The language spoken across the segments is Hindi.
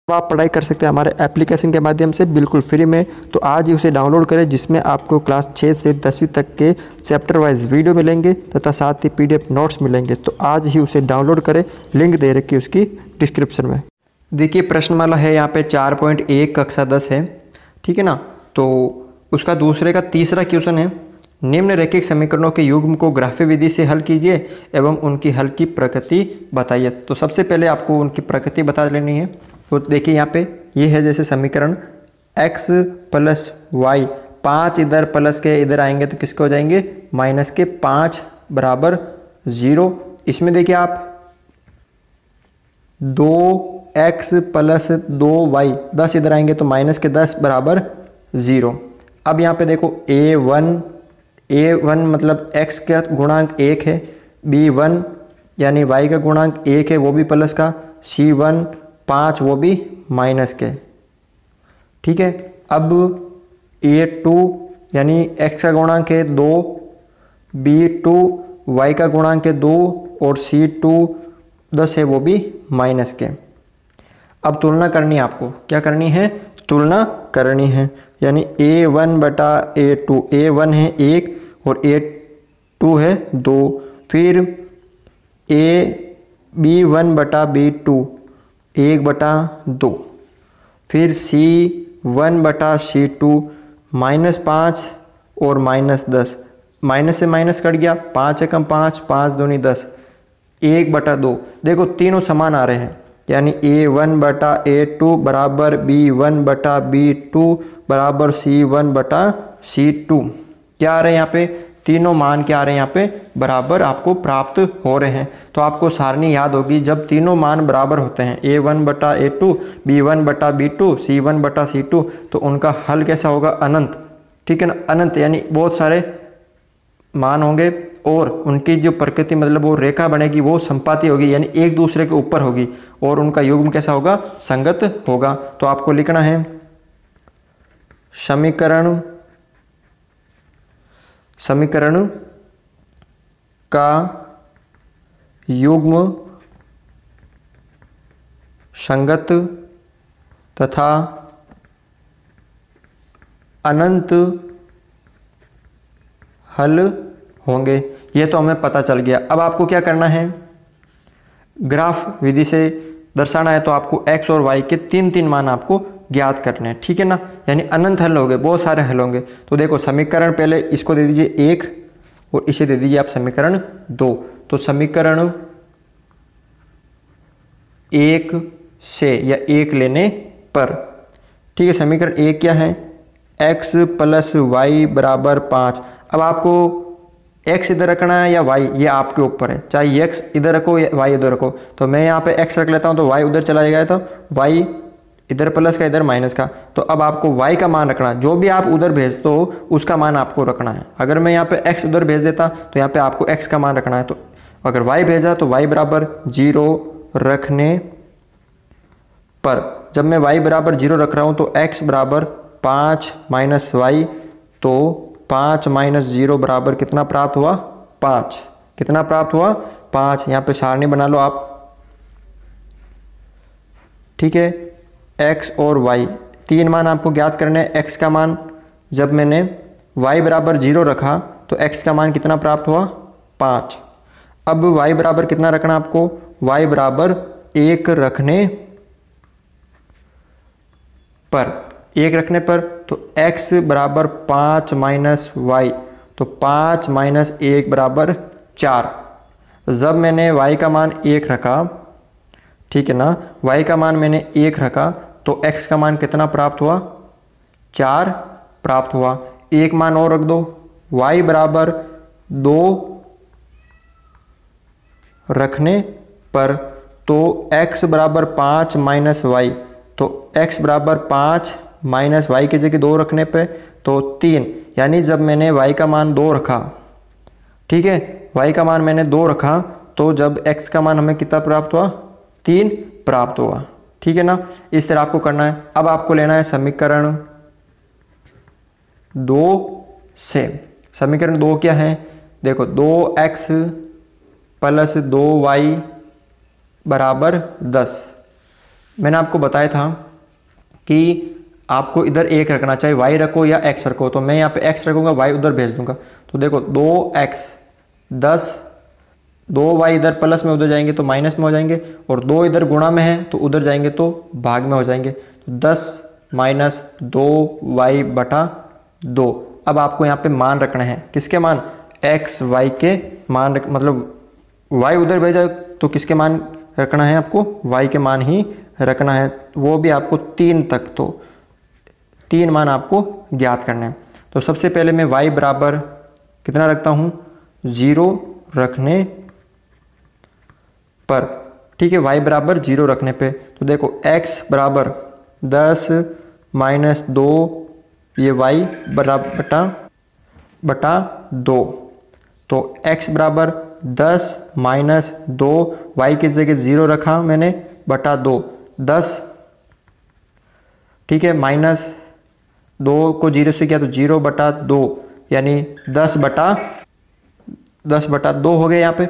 आप पढ़ाई कर सकते हैं हमारे एप्लीकेशन के माध्यम से बिल्कुल फ्री में। तो आज ही उसे डाउनलोड करें, जिसमें आपको क्लास 6 से 10वीं तक के चैप्टर वाइज वीडियो मिलेंगे तथा साथ ही PDF नोट्स मिलेंगे। तो आज ही उसे डाउनलोड करें, लिंक दे रखी है उसकी डिस्क्रिप्शन में। देखिए प्रश्नमाला है यहाँ पे 4.1 कक्षा 10 है, ठीक है ना। तो उसका दूसरे का तीसरा क्वेश्चन है, निम्नलिखित समीकरणों के युग्म को ग्राफीय विधि से हल कीजिए एवं उनकी हल की प्रकृति बताइए। तो सबसे पहले आपको उनकी प्रकृति बता लेनी है। तो देखिए यहाँ पे ये है जैसे समीकरण x प्लस वाई, 5 इधर प्लस के इधर आएंगे तो किसके हो जाएंगे माइनस के, 5 बराबर 0। इसमें देखिए आप 2x प्लस 2y, 10 इधर आएंगे तो माइनस के 10 बराबर 0। अब यहाँ पे देखो a1 मतलब x का गुणांक 1 है, b1 यानी y का गुणांक 1 है वो भी प्लस का, c1 5 वो भी माइनस के, ठीक है। अब a2 यानी x का गुणांक है 2, b2 y का गुणांक है 2 और c2 10 है वो भी माइनस के। अब तुलना करनी है, आपको क्या करनी है, तुलना करनी है। यानी a1 बटा a2, a1 है 1 और a2 है 2, फिर b1 बटा b2 1 बटा 2, फिर c1 बटा c2 -5 और -10, माइनस से माइनस कट गया, 5 एकम 5, 5 दूनी 10, 1 बटा 2। देखो तीनों समान आ रहे हैं, यानी a1 बटा a2 बराबर b1 बटा b2 बराबर c1 बटा c2। क्या आ रहे हैं यहाँ पे, तीनों मान क्या आ रहे हैं यहाँ पे बराबर आपको प्राप्त हो रहे हैं। तो आपको सारणी याद होगी, जब तीनों मान बराबर होते हैं a1 बटा a2, b1 बटा b2, c1 बटा c2, तो उनका हल कैसा होगा, अनंत, ठीक है ना। अनंत यानी बहुत सारे मान होंगे और उनकी जो प्रकृति मतलब वो रेखा बनेगी वो संपाती होगी, यानी एक दूसरे के ऊपर होगी और उनका युग्म कैसा होगा, संगत होगा। तो आपको लिखना है समीकरण का युग्म संगत तथा अनंत हल होंगे। ये तो हमें पता चल गया। अब आपको क्या करना है, ग्राफ विधि से दर्शाना है। तो आपको x और y के 3 मान आपको ज्ञात करने हैं, ठीक है ना। यानी अनंत हल होंगे, बहुत सारे हल होंगे। तो देखो समीकरण पहले इसको दे दीजिए 1 और इसे दे दीजिए आप समीकरण 2। तो समीकरण 1 से या 1 लेने पर, ठीक है, समीकरण 1 क्या है, x प्लस वाई बराबर 5। अब आपको x इधर रखना है या y, ये आपके ऊपर है, चाहे x इधर रखो या y इधर रखो। तो मैं यहाँ पे x रख लेता हूँ तो y उधर चला जाएगा, तो y इधर प्लस का इधर माइनस का। तो अब आपको y का मान रखना, जो भी आप उधर भेजते हो उसका मान आपको रखना है। अगर मैं यहाँ पे x उधर भेज देता तो यहाँ पे आपको x का मान रखना है। तो अगर y भेजा तो y बराबर 0 रखने पर, जब मैं y बराबर 0 रख रहा हूँ तो x बराबर 5 माइनस y, तो 5 माइनस 0 बराबर कितना प्राप्त हुआ, 5। कितना प्राप्त हुआ, 5। यहाँ पे सारणी बना लो आप, ठीक है। x और y 3 मान आपको ज्ञात करने हैं। x का मान जब मैंने y बराबर 0 रखा तो x का मान कितना प्राप्त हुआ, 5। अब y बराबर कितना रखना आपको, y बराबर 1 रखने पर, 1 रखने पर तो x बराबर 5 माइनस y, तो 5 माइनस 1 बराबर 4। जब मैंने y का मान 1 रखा, ठीक है ना, y का मान मैंने 1 रखा तो x का मान कितना प्राप्त हुआ, 4 प्राप्त हुआ। एक मान और रख दो, y बराबर 2 रखने पर, तो x बराबर 5 माइनस y, तो x बराबर 5 माइनस y की जगह 2 रखने पे तो 3। यानी जब मैंने y का मान 2 रखा, ठीक है, y का मान मैंने 2 रखा, तो जब x का मान हमें कितना प्राप्त हुआ, 3 प्राप्त हुआ, ठीक है ना। इस तरह आपको करना है। अब आपको लेना है समीकरण 2 से। समीकरण 2 क्या है, देखो 2x प्लस 2y बराबर 10। मैंने आपको बताया था कि आपको इधर एक रखना, चाहे y रखो या x रखो, तो मैं यहाँ पे x रखूँगा, y उधर भेज दूंगा। तो देखो 2x 10, 2y इधर प्लस में उधर जाएंगे तो माइनस में हो जाएंगे, और 2 इधर गुणा में है तो उधर जाएंगे तो भाग में हो जाएंगे। तो 10 माइनस 2y बटा 2। अब आपको यहाँ पे मान रखना है, किसके मान? x y के मान मतलब y उधर भेजा तो किसके मान रखना है आपको? y के मान ही रखना है, वो भी आपको 3 तक। तो 3 मान आपको ज्ञात करना है। तो सबसे पहले मैं y बराबर कितना रखता हूँ? 0 रखने पर, ठीक है, y बराबर 0 रखने पे। तो देखो x बराबर 10 माइनस 2, ये y बराबर बटा 2। तो x बराबर 10 माइनस 2, y की जगह 0 रखा मैंने, बटा 2, 10, ठीक है, माइनस 2 को 0 से किया तो 0 बटा 2, यानी 10 बटा 2 हो गया यहाँ पे।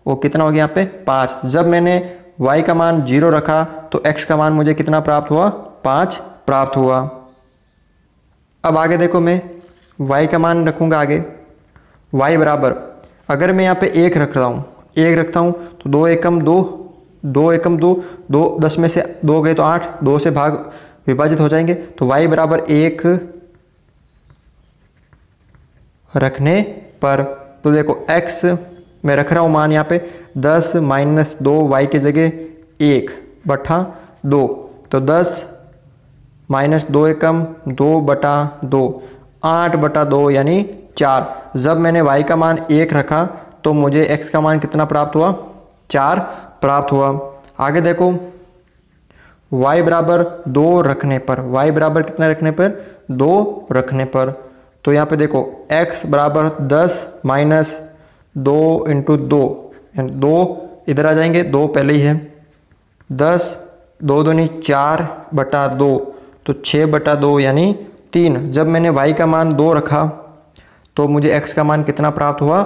वो कितना हो गया यहाँ पे? 5। जब मैंने y का मान 0 रखा तो x का मान मुझे कितना प्राप्त हुआ? 5 प्राप्त हुआ। अब आगे देखो, मैं y का मान रखूँगा आगे। y बराबर, अगर मैं यहाँ पे 1 रखता हूँ तो 2 एकम 2, 2 एकम 2, 2 10 में से 2 गए तो 8, 2 से भाग विभाजित हो जाएंगे। तो y बराबर 1 रखने पर, तो देखो x मैं रख रहा हूँ मान यहाँ पे 10 माइनस 2, y की जगह 1 बटा 2, तो 10 माइनस 2 एकम 2 बटा 2, 8 बटा 2 यानी 4। जब मैंने y का मान 1 रखा तो मुझे x का मान कितना प्राप्त हुआ? 4 प्राप्त हुआ। आगे देखो, y बराबर 2 रखने पर, y बराबर कितना रखने पर? 2 रखने पर। तो यहाँ पे देखो x बराबर 10 माइनस 2 इंटू 2, यानी 2 इधर आ जाएंगे, 2 पहले ही है, 10, 2 दूनी 4 बटा 2, तो 6 बटा 2 यानी 3। जब मैंने y का मान 2 रखा तो मुझे x का मान कितना प्राप्त हुआ?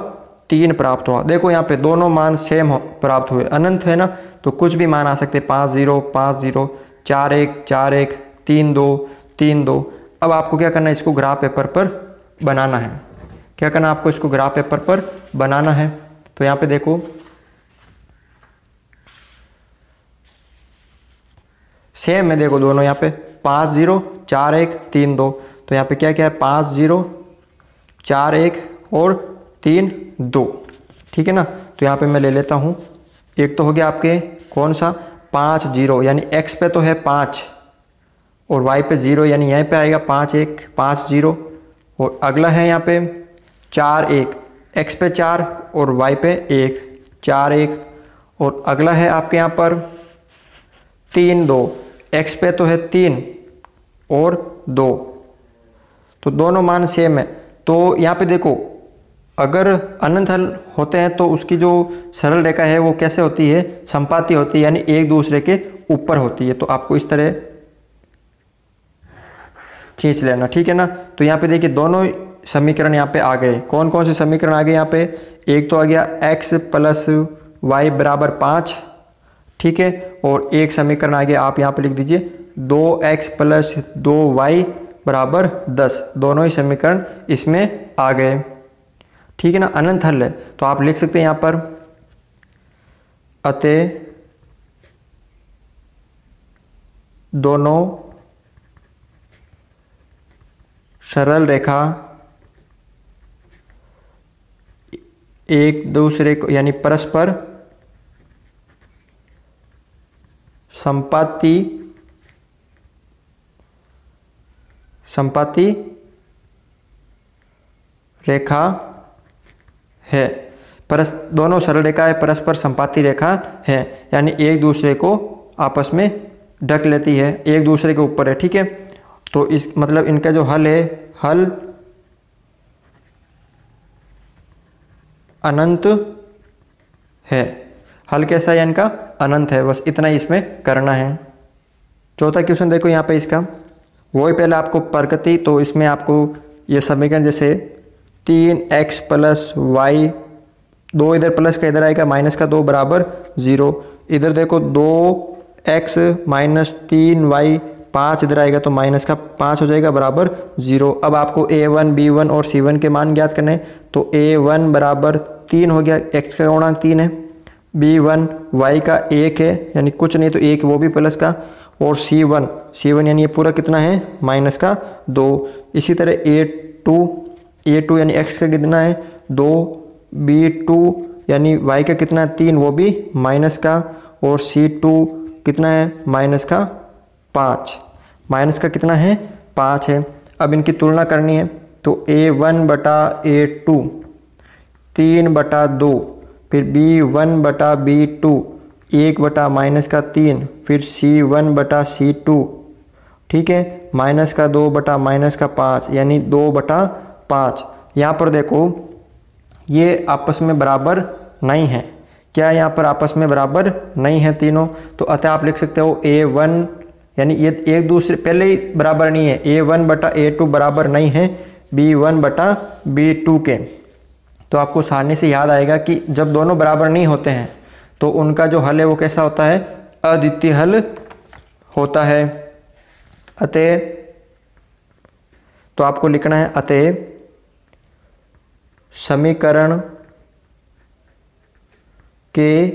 3 प्राप्त हुआ। देखो यहाँ पे दोनों मान सेम प्राप्त हुए, अनंत है ना, तो कुछ भी मान आ सकते, 5 0 5 0, 4 1 4 1, 3 2 3 2। अब आपको क्या करना है? इसको ग्राफ पेपर पर बनाना है। क्या करना है आपको? इसको ग्राफ पेपर पर बनाना है। तो यहाँ पे देखो, सेम है, देखो दोनों यहाँ पे 5 0 4 1 3 2। तो यहाँ पे क्या क्या है? 5 0 4 1 और 3 2, ठीक है ना। तो यहाँ पे मैं ले लेता हूँ, एक तो हो गया आपके कौन सा? 5 0, यानी x पे तो है 5 और y पे 0, यानी यहीं पे आएगा 5 1 5 0। और अगला है यहाँ पे 4 1, x पे 4 और y पे 1 4 1। और अगला है आपके यहाँ पर 3 2, x पे तो है 3 और 2, तो दोनों मान सेम है। तो यहाँ पे देखो, अगर अनंत हल होते हैं तो उसकी जो सरल रेखा है वो कैसे होती है? संपाती होती है, यानी एक दूसरे के ऊपर होती है। तो आपको इस तरह खींच लेना, ठीक है ना। तो यहाँ पे देखिए दोनों समीकरण यहाँ पे आ गए। कौन कौन से समीकरण आ गए यहाँ पे? एक तो आ गया x प्लस वाई बराबर 5, ठीक है, और एक समीकरण आ गया, आप यहाँ पे लिख दीजिए 2x प्लस 2y बराबर 10। दोनों ही समीकरण इसमें आ गए, ठीक है ना। अनंत हल है तो आप लिख सकते हैं यहाँ पर, अतः दोनों सरल रेखा एक दूसरे को यानी परस्पर संपाती रेखा है। दोनों सरल रेखाएं परस्पर संपाती रेखा है, यानी एक दूसरे को आपस में ढक लेती है, एक दूसरे के ऊपर है, ठीक है। तो इस मतलब इनका जो हल है, हल अनंत है। हल कैसा है इनका? अनंत है। बस इतना ही इसमें करना है। चौथा क्वेश्चन देखो यहाँ पे इसका, वही पहले आपको प्रकृति, तो इसमें आपको ये समीकरण जैसे 3x प्लस वाई, 2 इधर प्लस का इधर आएगा, माइनस का 2 बराबर 0। इधर देखो x माइनस 3y 5 इधर आएगा तो माइनस का 5 हो जाएगा बराबर 0। अब आपको a1 b1 और c1 के मान ज्ञात करने हैं। तो a1 बराबर 3 हो गया, x का गुणांक 3 है, b1 y का 1 है यानी कुछ नहीं तो 1 वो भी प्लस का, और c1 यानी ये पूरा कितना है माइनस का 2। इसी तरह a2 यानी x का कितना है 2, b2 यानी y का कितना है 3 वो भी माइनस का, और c2 कितना है माइनस का 5, माइनस का कितना है 5 है। अब इनकी तुलना करनी है तो a1 बटा a2 3 बटा 2, फिर b1 बटा b2 1 बटा माइनस का 3, फिर c1 बटा c2 ठीक है माइनस का 2 बटा माइनस का 5 यानी 2 बटा 5। यहाँ पर देखो ये आपस में बराबर नहीं है, क्या यहाँ पर आपस में बराबर नहीं है तीनों, तो अतः आप लिख सकते हो a1 यानी ये एक दूसरे पहले ही बराबर नहीं है, a1 बटा a2 बराबर नहीं है b1 बटा b2 के। तो आपको सारणी से याद आएगा कि जब दोनों बराबर नहीं होते हैं तो उनका जो हल है वो कैसा होता है, अद्वितीय हल होता है। अतः तो आपको लिखना है अतः समीकरण के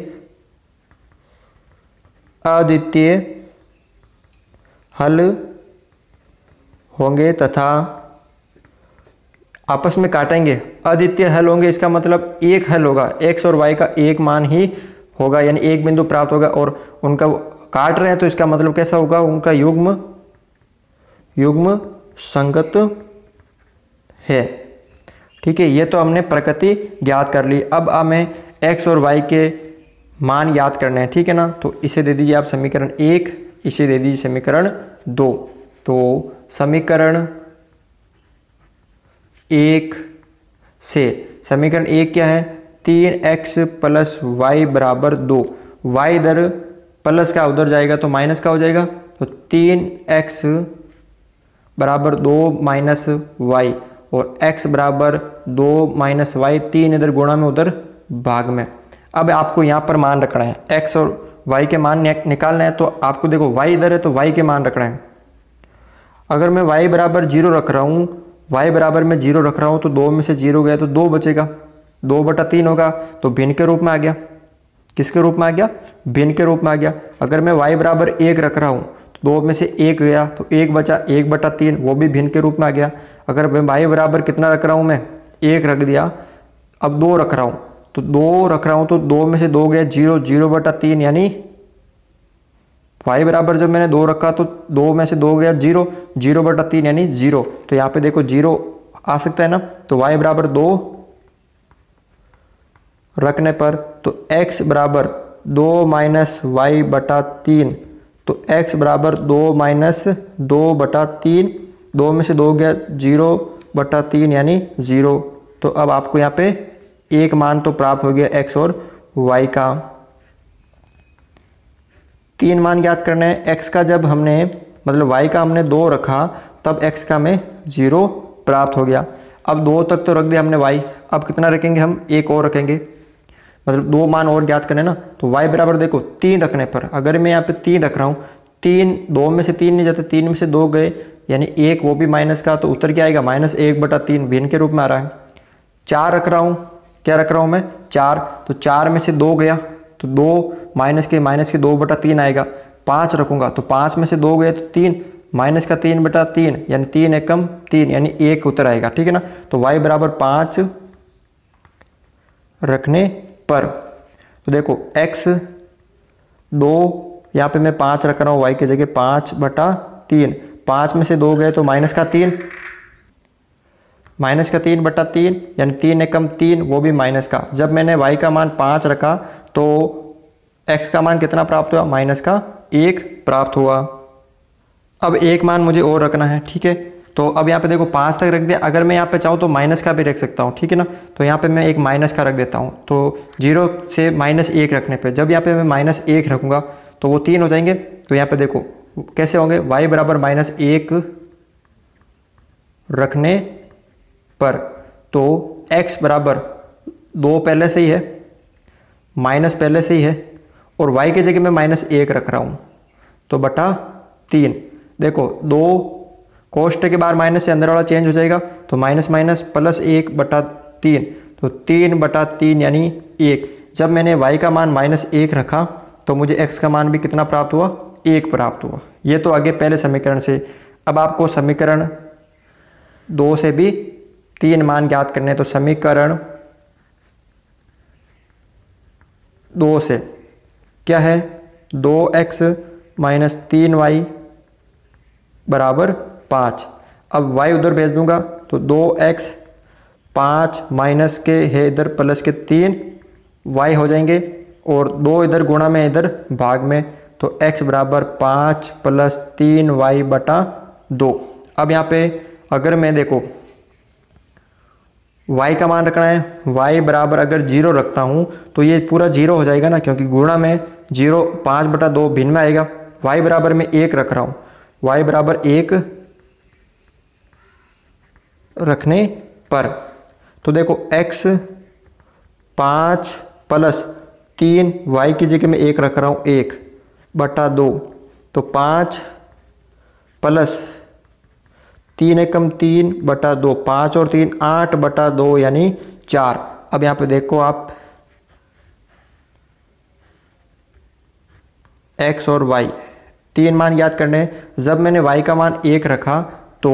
अद्वितीय हल होंगे तथा आपस में काटेंगे। अद्वितीय हल होंगे इसका मतलब एक हल होगा, x और y का एक मान ही होगा यानी एक बिंदु प्राप्त होगा, और उनका काट रहे हैं तो इसका मतलब कैसा होगा, उनका युग्म संगत है। ठीक है, ये तो हमने प्रकृति ज्ञात कर ली। अब हमें x और y के मान याद करने हैं, ठीक है ना। तो इसे दे दीजिए आप समीकरण 1, इसे दे दीजिए समीकरण 2। तो समीकरण 1 से समीकरण 1 क्या है, 3x प्लस वाई बराबर 2, वाई इधर प्लस का उधर जाएगा तो माइनस का हो जाएगा, तो 3x बराबर 2 माइनस वाई, और x बराबर 2 माइनस वाई, 3 इधर गुणा में उधर भाग में। अब आपको यहाँ पर मान रखना है, x और y के मान निकालना है, तो आपको देखो y इधर है तो y के मान रखना है। अगर मैं y बराबर 0 रख रहा हूँ, y बराबर में 0 रख रहा हूँ तो 2 में से 0 गया तो 2 बचेगा, 2 बटा 3 होगा, तो भिन्न के रूप में आ गया। किसके रूप में आ गया, भिन्न के रूप में आ गया। अगर मैं y बराबर 1 रख रहा हूँ तो 2 में से 1 गया तो 1 बचा, 1 बटा 3 वो भी भिन्न के रूप में आ गया। अगर मैं y बराबर कितना रख रहा हूँ, मैं 1 रख दिया, अब 2 रख रहा हूँ तो 2 रख रहा हूँ तो 2 में से 2 गया 0, 0 बटा 3 यानी y बराबर जब मैंने 2 रखा तो 2 में से 2 गया 0, 0 बटा 3 यानी 0। तो यहाँ पे देखो 0 आ सकता है ना, तो y बराबर 2 रखने पर तो x बराबर 2 माइनस वाई बटा 3, तो x बराबर 2 माइनस 2 बटा 3, 2 में से 2 गया 0 बटा 3 यानी 0। तो अब आपको यहाँ पे एक मान तो प्राप्त हो गया x और y का। 3 मान ज्ञात करना है। x का जब हमने मतलब y का हमने 2 रखा तब x का हमें 0 प्राप्त हो गया। अब 2 तक तो रख दिया हमने y, अब कितना रखेंगे हम, एक और रखेंगे, मतलब 2 मान और ज्ञात करने ना। तो y बराबर देखो 3 रखने पर, अगर मैं यहाँ पे 3 रख रहा हूँ, 3 2 में से 3 नहीं जाते, 3 में से 2 गए यानी 1 वो भी माइनस का, तो उत्तर क्या आएगा माइनस 1 बटा 3 भिन्न के रूप में आ रहा है। 4 रख रहा हूँ, क्या रख रहा हूँ मैं 4, तो 4 में से 2 गया तो 2 माइनस के 2 बटा 3 आएगा। 5 रखूँगा तो 5 में से 2 गए तो 3 माइनस का 3 बटा 3 यानी 3 एकम 3 यानी 1 उत्तर आएगा, ठीक है ना। तो y बराबर 5 रखने पर, तो देखो x 2, यहाँ पे मैं 5 रख रहा हूँ y की जगह 5 बटा 3, 5 में से 2 गए तो माइनस का 3 बटा 3 यानी 3 एकम 3 वो भी माइनस का। जब मैंने y का मान 5 रखा तो x का मान कितना प्राप्त हुआ, माइनस का 1 प्राप्त हुआ। अब एक मान मुझे और रखना है, ठीक है। तो अब यहाँ पे देखो 5 तक रख दिया, अगर मैं यहाँ पे चाहूँ तो माइनस का भी रख सकता हूँ, ठीक है ना। तो यहाँ पे मैं एक माइनस का रख देता हूँ, तो 0 से -1 रखने पे, जब यहाँ पे मैं -1 रखूँगा तो वो 3 हो जाएंगे। तो यहाँ पे देखो कैसे होंगे, y बराबर -1 रखने पर, तो x बराबर 2 पहले से ही है, माइनस पहले से ही है, और y की जगह मैं -1 रख रहा हूँ, तो बटा 3। देखो 2 कोष्टक के बाहर माइनस से अंदर वाला चेंज हो जाएगा, तो माइनस माइनस प्लस 1/3, तो 3/3 यानी 1। जब मैंने y का मान -1 रखा तो मुझे x का मान भी कितना प्राप्त हुआ, 1 प्राप्त हुआ। ये तो आगे पहले समीकरण से। अब आपको समीकरण 2 से भी 3 मान ज्ञात करने हैं। तो समीकरण 2 से क्या है, 2x - 3y बराबर 5। अब y उधर भेज दूंगा तो 2x 5 माइनस के है इधर प्लस के 3 y हो जाएंगे, और 2 इधर गुणा में इधर भाग में, तो x बराबर 5 + 3y/2। अब यहाँ पे अगर मैं देखो y का मान रखना है, y बराबर अगर 0 रखता हूँ तो ये पूरा 0 हो जाएगा ना, क्योंकि गुणा में 0 5/2 भिन्न में आएगा। y बराबर मैं 1 रख रहा हूँ, y बराबर 1 रखने पर तो देखो x 5 + 3 y की जगह में 1 रख रहा हूँ, 1/2, तो 5 + 3 एकम 3/2, 5 और 3 8/2 यानी 4। अब यहाँ पे देखो आप x और y 3 मान याद करने हैं। जब मैंने y का मान 1 रखा तो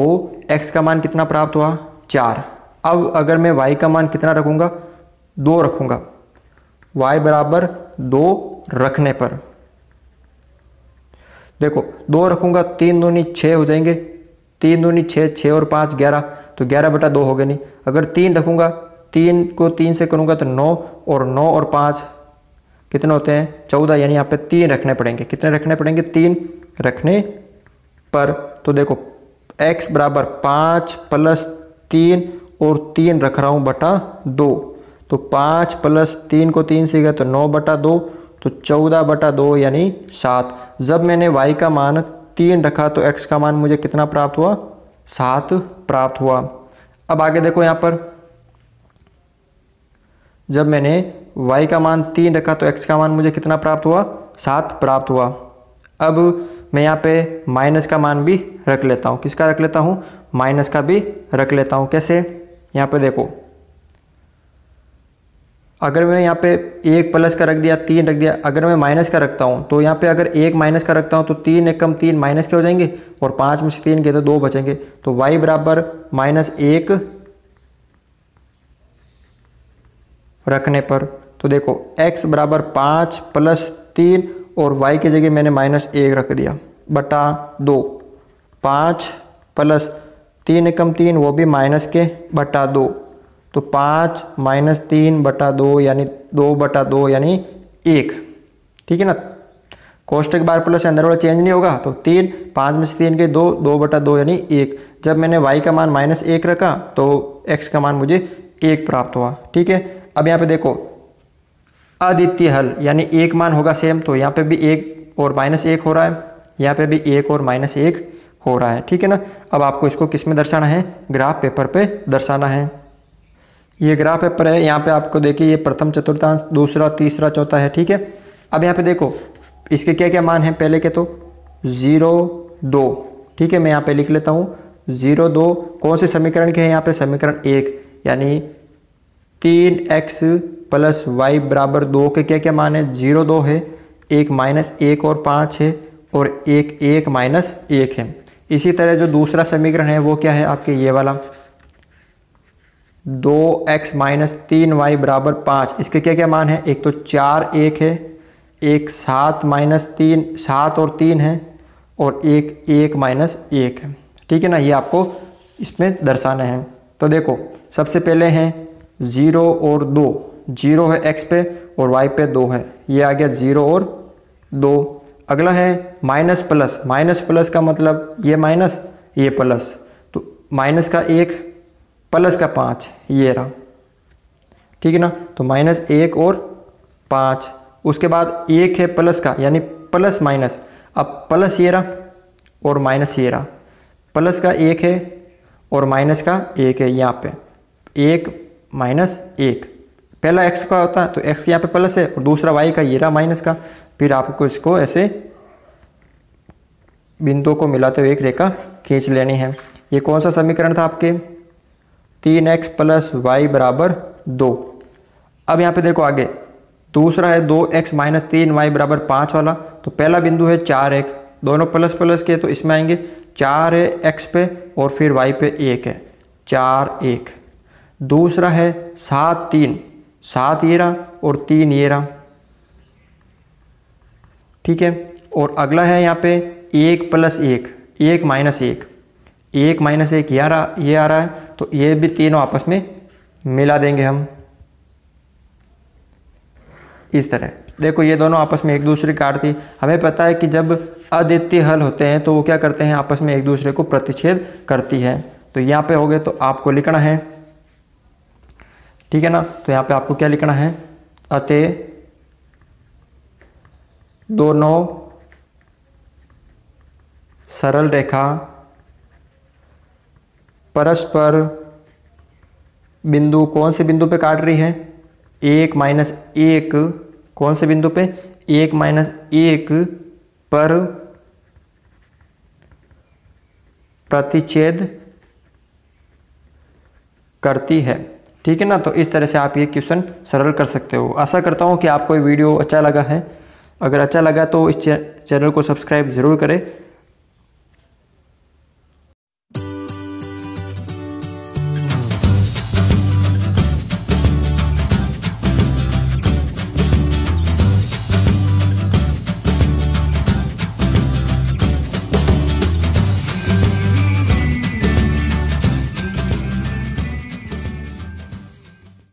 x का मान कितना प्राप्त हुआ, 4। अब अगर मैं y का मान कितना रखूँगा, 2 रखूँगा, y बराबर 2 रखने पर देखो 2 रखूँगा, 3 दूनी 6 हो जाएंगे, 3 दूनी 6, 6 और 5 11, तो 11/2 हो गए नहीं। अगर 3 रखूँगा, 3 को 3 से करूँगा तो 9, और 9 और 5 कितने होते हैं, 14, यानी यहाँ पे 3 रखने पड़ेंगे। कितने रखने पड़ेंगे, 3 रखने पर। तो देखो x बराबर 5 + 3 और 3 रख रहा हूँ बटा 2, तो 5 + 3 को 3 से गया तो 9/2, तो 14/2 यानी 7। जब मैंने y का मान 3 रखा तो x का मान मुझे कितना प्राप्त हुआ, 7 प्राप्त हुआ। अब आगे देखो यहाँ पर जब मैंने y का मान 3 रखा तो x का मान मुझे कितना प्राप्त हुआ, 7 प्राप्त हुआ। अब मैं यहाँ पे माइनस का मान भी रख लेता हूँ। किसका रख लेता हूँ, माइनस का भी रख लेता हूँ। कैसे, यहाँ पे देखो अगर मैं यहाँ पे 1 प्लस का रख दिया, 3 रख दिया, अगर मैं माइनस का रखता हूँ तो यहाँ पे अगर 1 माइनस का रखता हूँ तो 3 एकम 3 माइनस के हो जाएंगे, और 5 में से 3 के तो 2 बचेंगे, तो y बराबर -1 रखने पर। तो देखो x बराबर 5 + 3 और y की जगह मैंने -1 रख दिया बटा 2, 5 + 3 एकम 3 वो भी माइनस के बटा 2, तो 5 - 3/2 यानी 2/2 यानी 1। ठीक है ना, कोष्टक बार प्लस अंदर वाला चेंज नहीं होगा, तो 3, 5 में से 3 के 2, 2/2 यानी 1। जब मैंने y का मान -1 रखा तो x का मान मुझे 1 प्राप्त हुआ। ठीक है, अब यहाँ पे देखो अद्वितीय हल, यानी एक मान होगा सेम, तो यहाँ पे भी 1 और -1 हो रहा है, यहाँ पे भी 1 और -1 हो रहा है। ठीक है ना, अब आपको इसको किस में दर्शाना है, ग्राफ पेपर पे दर्शाना है। ये ग्राफ पेपर है, यहाँ पे आपको देखिए ये प्रथम चतुर्थांश, दूसरा, तीसरा, चौथा है। ठीक है, अब यहाँ पे देखो इसके क्या क्या मान हैं, पहले के तो 0 2। ठीक है, मैं यहाँ पे लिख लेता हूँ 0 2 कौन से समीकरण के हैं, यहाँ पे समीकरण 1, यानी 3x + y बराबर 2 के क्या क्या मान है, 0 2 है, 1 -1 और 5 है, और 1 1 -1 है। इसी तरह जो दूसरा समीकरण है वो क्या है आपके, ये वाला 2x - 3y बराबर 5, इसके क्या क्या मान है, एक तो 4 1 है, एक 7 - 3 7 और 3 है, और एक 1 -1 है। ठीक है ना, ये आपको इसमें दर्शाना है। तो देखो सबसे पहले हैं 0 और 2, 0 है x पे और y पे 2 है, ये आ गया 0 और 2। अगला है माइनस प्लस का मतलब ये माइनस ये प्लस, तो माइनस का 1 प्लस का 5 ये रहा। ठीक है ना, तो -1 और 5, उसके बाद 1 है प्लस का, यानी प्लस माइनस, अब प्लस ये रहा और माइनस ये रहा, प्लस का 1 है और माइनस का 1 है, यहाँ पे 1 -1, पहला x का होता है तो x यहाँ पे प्लस है, और दूसरा y का ये रहा माइनस का। फिर आपको इसको ऐसे बिंदुओं को मिलाते हुए एक रेखा खींच लेनी है। ये कौन सा समीकरण था आपके? 3x + y = 2। अब यहाँ पे देखो आगे दूसरा है 2x - 3y = 5 वाला। तो पहला बिंदु है 4 1, दोनों प्लस प्लस के, तो इसमें आएंगे 4 है x पे और फिर y पे 1 है, 4 1। दूसरा है 7 3, 7 ये रहा और 3 ये रहा, ठीक है। और अगला है यहाँ पे 1 + 1, 1 - 1, 1 - 1 ये आ रहा है, तो ये भी तीनों आपस में मिला देंगे हम इस तरह। देखो ये दोनों आपस में एक दूसरे काटती। हमें पता है कि जब अद्वितीय हल होते हैं तो वो क्या करते हैं, आपस में एक दूसरे को प्रतिच्छेद करती है। तो यहाँ पे हो गए, तो आपको लिखना है, ठीक है ना। तो यहाँ पे आपको क्या लिखना है, अतः दोनों सरल रेखा परस्पर बिंदु, कौन से बिंदु पे काट रही है, 1 - 1, कौन से बिंदु पे, 1 - 1 पर प्रतिच्छेद करती है, ठीक है ना। तो इस तरह से आप ये क्वेश्चन सरल कर सकते हो। आशा करता हूँ कि आपको ये वीडियो अच्छा लगा है। अगर अच्छा लगा तो इस चैनल को सब्सक्राइब ज़रूर करें